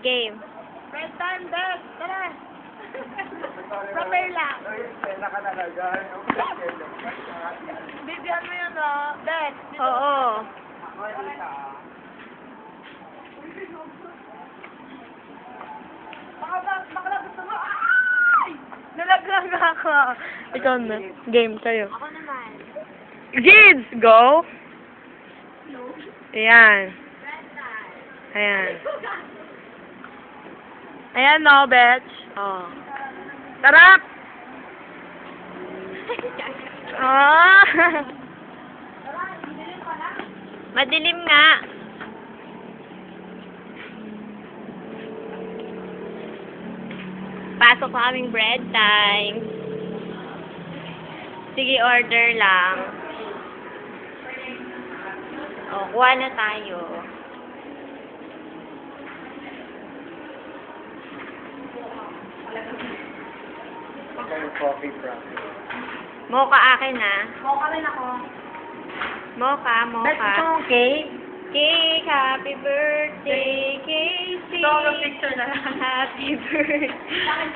Game. Bedtime, Beth! Tara! Prepare lang. Pena ka talaga. Bibigyan mo yun, oh. Beth! Oo. Baka lang gusto mo. Ay! Nalaglag ako. Ikaw na. Game kayo. Ako naman. Kids, go! Ayan. Ayan. Ayan, no, Betch. Oh. Tarap! Oh! Madilim nga. Pasok pa kaming bread time. Sige, order lang. O, kuha na tayo. Coffee from. Mocha akin, ah. Mocha rin ako. Mocha, Beth, mocha. gusto mong cake? Cake, happy birthday, Casey. Gusto ko ng picture na lang. Happy birthday.